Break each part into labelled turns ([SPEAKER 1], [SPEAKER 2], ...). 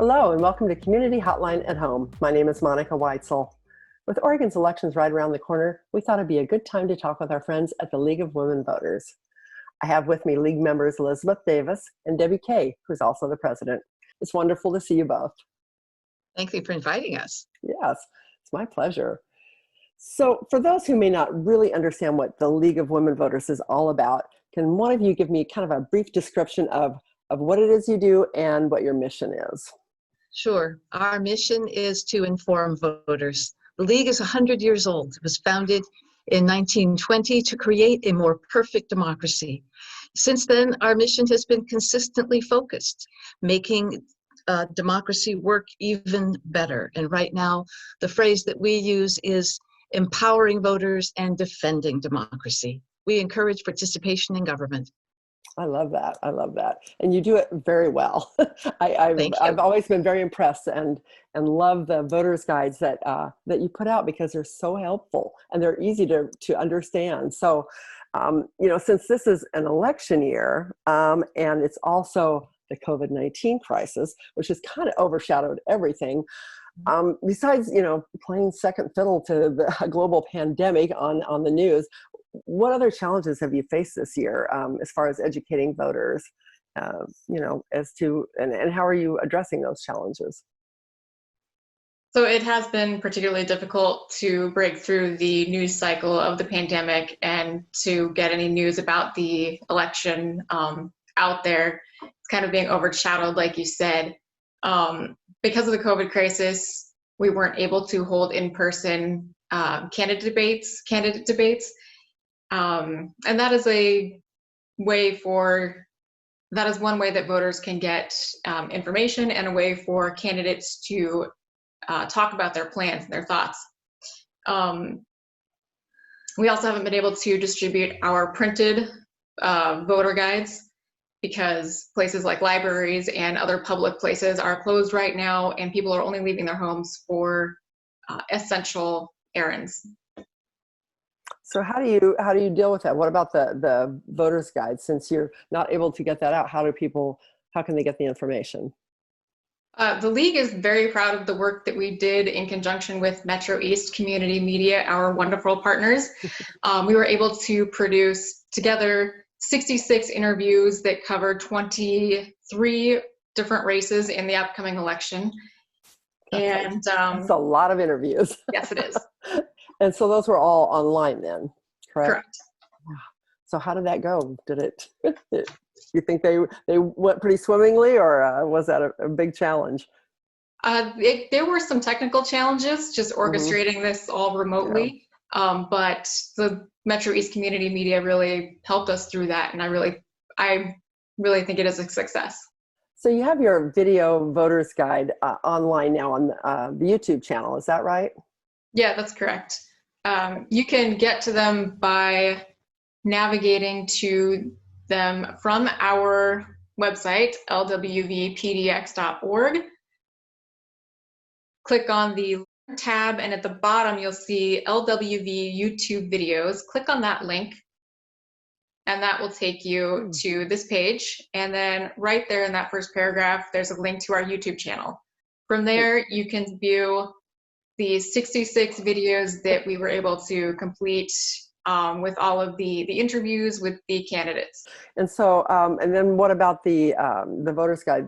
[SPEAKER 1] Hello and welcome to Community Hotline at Home. My name is Monica Weitzel. With Oregon's elections right around the corner, we thought it'd be a good time to talk with our friends at the League of Women Voters. I have with me League members Elizabeth Davis and Debbie Kaye, who's also the president. It's wonderful to see you both.
[SPEAKER 2] Thank you for inviting us.
[SPEAKER 1] Yes, it's my pleasure. So for those who may not really understand what the League of Women Voters is all about, can one of you give me kind of a brief description of what it is you do and what your mission is?
[SPEAKER 2] Sure. Our mission is to inform voters. The League is 100 years old. It was founded in 1920 to create a more perfect democracy. Since then, our mission has been consistently focused, making democracy work even better. And right now, the phrase that we use is empowering voters and defending democracy. We encourage participation in government.
[SPEAKER 1] I love that. I love that. And you do it very well. I've always been very impressed and love the voters guides that you put out because they're so helpful and they're easy to understand. So, since this is an election year and it's also the COVID-19 crisis, which has kind of overshadowed everything, besides, playing second fiddle to the global pandemic on the news, what other challenges have you faced this year as far as educating voters, as to, and how are you addressing those challenges?
[SPEAKER 3] So it has been particularly difficult to break through the news cycle of the pandemic and to get any news about the election out there. It's kind of being overshadowed, like you said. Because of the COVID crisis, we weren't able to hold in-person candidate debates. And that is one way that voters can get information and a way for candidates to talk about their plans and their thoughts. We also haven't been able to distribute our printed voter guides because places like libraries and other public places are closed right now and people are only leaving their homes for essential errands.
[SPEAKER 1] So how do you deal with that? What about the voters guide? Since you're not able to get that out, how can they get the information?
[SPEAKER 3] The League is very proud of the work that we did in conjunction with MetroEast Community Media, our wonderful partners. We were able to produce together 66 interviews that covered 23 different races in the upcoming election.
[SPEAKER 1] That's a lot of interviews.
[SPEAKER 3] Yes, it is.
[SPEAKER 1] And so those were all online then, correct?
[SPEAKER 3] Correct.
[SPEAKER 1] So how did that go? You think they went pretty swimmingly, or was that a big challenge?
[SPEAKER 3] There were some technical challenges, just orchestrating this all remotely. Yeah. But the MetroEast Community Media really helped us through that, and I really think it is a success.
[SPEAKER 1] So you have your video voters guide online now on the YouTube channel, is that right?
[SPEAKER 3] Yeah, that's correct. You can get to them by navigating to them from our website, lwvpdx.org. Click on the tab, and at the bottom you'll see LWV YouTube videos. Click on that link, and that will take you to this page. And then right there in that first paragraph, there's a link to our YouTube channel. From there, you can view the 66 videos that we were able to complete with all of the interviews with the candidates.
[SPEAKER 1] And so, and then what about the voters guide?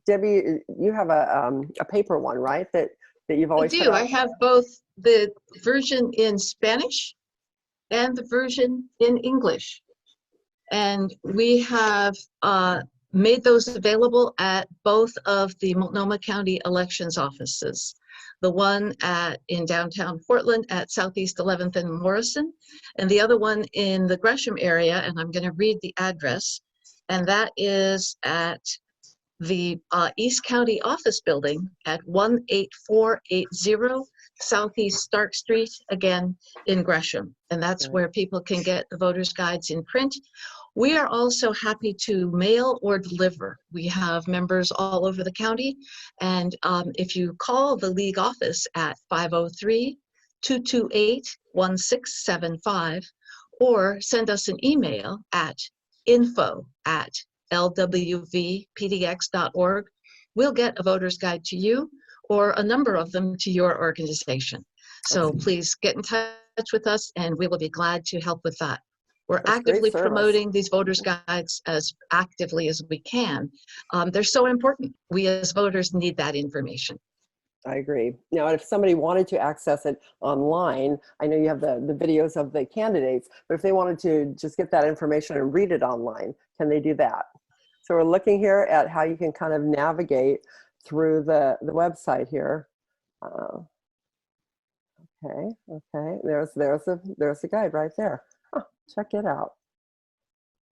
[SPEAKER 1] Debbie, you have a paper one, right? That you've always.
[SPEAKER 2] I do. I have both the version in Spanish and the version in English, and we have made those available at both of the Multnomah County elections offices. The one in downtown Portland at Southeast 11th and Morrison, and the other one in the Gresham area, and I'm going to read the address, and that is at the East County Office Building at 18480 Southeast Stark Street, again in Gresham, and that's where people can get the voters' guides in print. We are also happy to mail or deliver. We have members all over the county, and if you call the League office at 503-228-1675 or send us an email at info@lwvpdx.org, we'll get a voter's guide to you or a number of them to your organization. So please get in touch with us and we will be glad to help with that. We're actively promoting these voters' guides as actively as we can. They're so important. We as voters need that information.
[SPEAKER 1] I agree. Now, if somebody wanted to access it online, I know you have the videos of the candidates, but if they wanted to just get that information and read it online, can they do that? So we're looking here at how you can kind of navigate through the website here. Okay. There's the guide right there. Huh, check it out.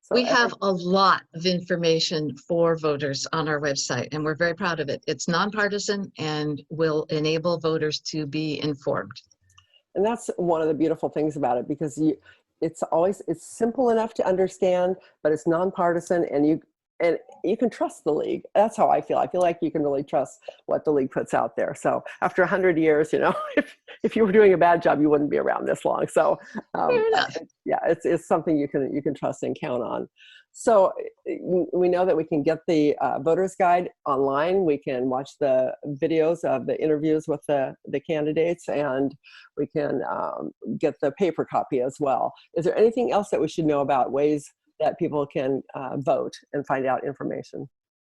[SPEAKER 1] So
[SPEAKER 2] we have a lot of information for voters on our website, and we're very proud of it. It's nonpartisan and will enable voters to be informed.
[SPEAKER 1] And that's one of the beautiful things about it, because it's simple enough to understand, but it's nonpartisan, and you can trust the League. That's how I feel. I feel like you can really trust what the League puts out there. So after 100 years, if you were doing a bad job, you wouldn't be around this long. So yeah, it's something you can trust and count on. So we know that we can get the voter's guide online. We can watch the videos of the interviews with the candidates, and we can get the paper copy as well. Is there anything else that we should know about ways that people can vote and find out information?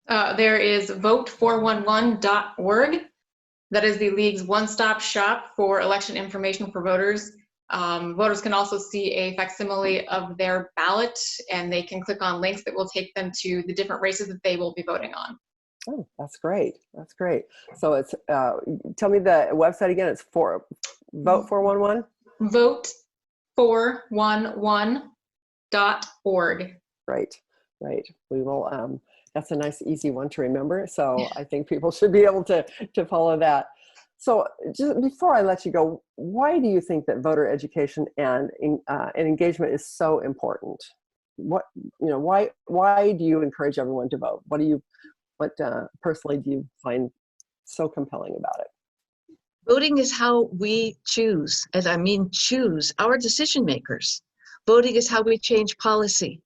[SPEAKER 3] There is vote411.org. That is the League's one-stop shop for election information for voters. Voters can also see a facsimile of their ballot, and they can click on links that will take them to the different races that they will be voting on.
[SPEAKER 1] Oh, that's great. That's great. So it's, tell me the website again. It's vote411?
[SPEAKER 3] Vote411.org.
[SPEAKER 1] Right. We will, that's a nice, easy one to remember. So I think people should be able to follow that. So just before I let you go, why do you think that voter education and engagement is so important? Why do you encourage everyone to vote? What personally do you find so compelling about it?
[SPEAKER 2] Voting is how we choose, choose our decision makers. Voting is how we change policy.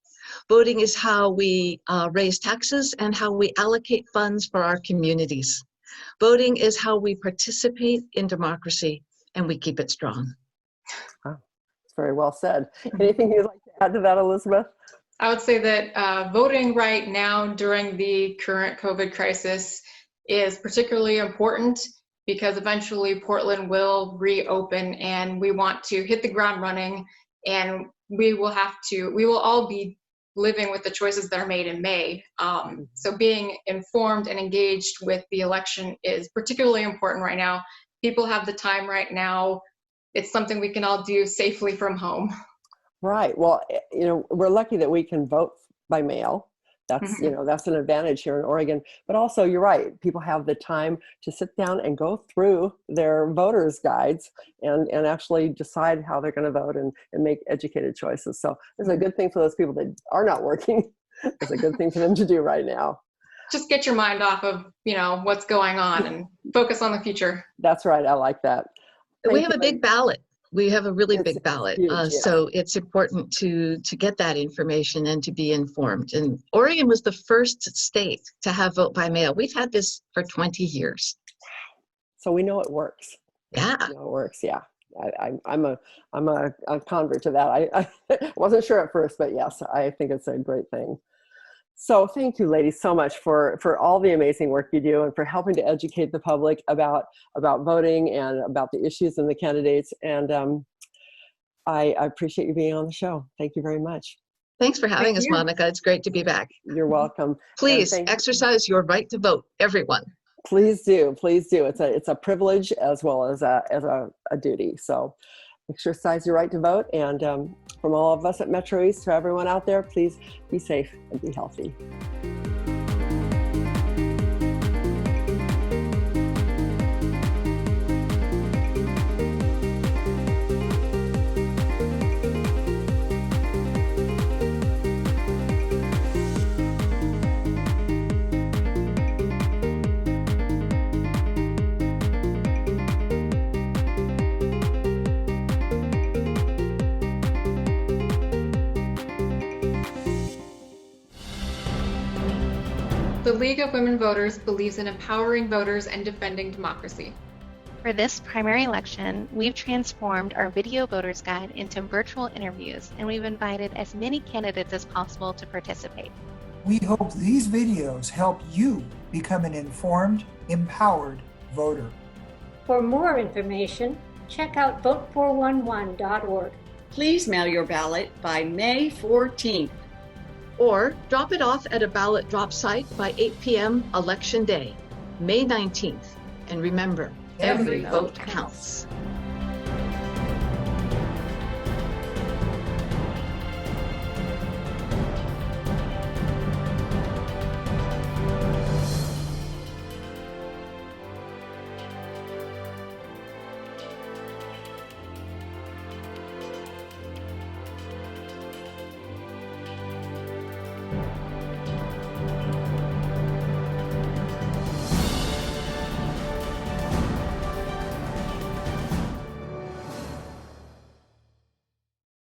[SPEAKER 2] Voting is how we raise taxes and how we allocate funds for our communities. Voting is how we participate in democracy and we keep it strong.
[SPEAKER 1] Wow. It's very well said. Anything you'd like to add to that, Elizabeth?
[SPEAKER 3] I would say that voting right now during the current COVID crisis is particularly important because eventually Portland will reopen and we want to hit the ground running, and we will all be living with the choices that are made in May. So being informed and engaged with the election is particularly important right now. People have the time right now. It's something we can all do safely from home. Right.
[SPEAKER 1] Well, we're lucky that we can vote by mail. That's, that's an advantage here in Oregon. But also, you're right, people have the time to sit down and go through their voters' guides and actually decide how they're going to vote and make educated choices. So it's a good thing for those people that are not working. It's a good thing for them to do right now.
[SPEAKER 3] Just get your mind off of, what's going on and focus on the future.
[SPEAKER 1] That's right. I like that.
[SPEAKER 2] We have a big ballot. We have a really big ballot, huge, so it's important to get that information and to be informed. And Oregon was the first state to have vote by mail. We've had this for 20 years.
[SPEAKER 1] So we know it works.
[SPEAKER 2] Yeah,
[SPEAKER 1] we know it works. Yeah, I'm a convert to that. I wasn't sure at first, but yes, I think it's a great thing. So thank you, ladies, so much for all the amazing work you do and for helping to educate the public about voting and about the issues and the candidates. And I appreciate you being on the show. Thank you very much.
[SPEAKER 2] Thanks for having us, Monica. It's great to be back.
[SPEAKER 1] You're welcome.
[SPEAKER 2] Please exercise your right to vote, everyone.
[SPEAKER 1] Please do. Please do. It's a privilege as well as a duty. So exercise your right to vote. And from all of us at MetroEast to everyone out there, please be safe and be healthy.
[SPEAKER 3] The League of Women Voters believes in empowering voters and defending democracy.
[SPEAKER 4] For this primary election, we've transformed our video voters guide into virtual interviews, and we've invited as many candidates as possible to participate.
[SPEAKER 5] We hope these videos help you become an informed, empowered voter.
[SPEAKER 6] For more information, check out vote411.org.
[SPEAKER 7] Please mail your ballot by May 14th.
[SPEAKER 2] Or drop it off at a ballot drop site by 8 p.m. Election Day, May 19th. And remember, every vote counts.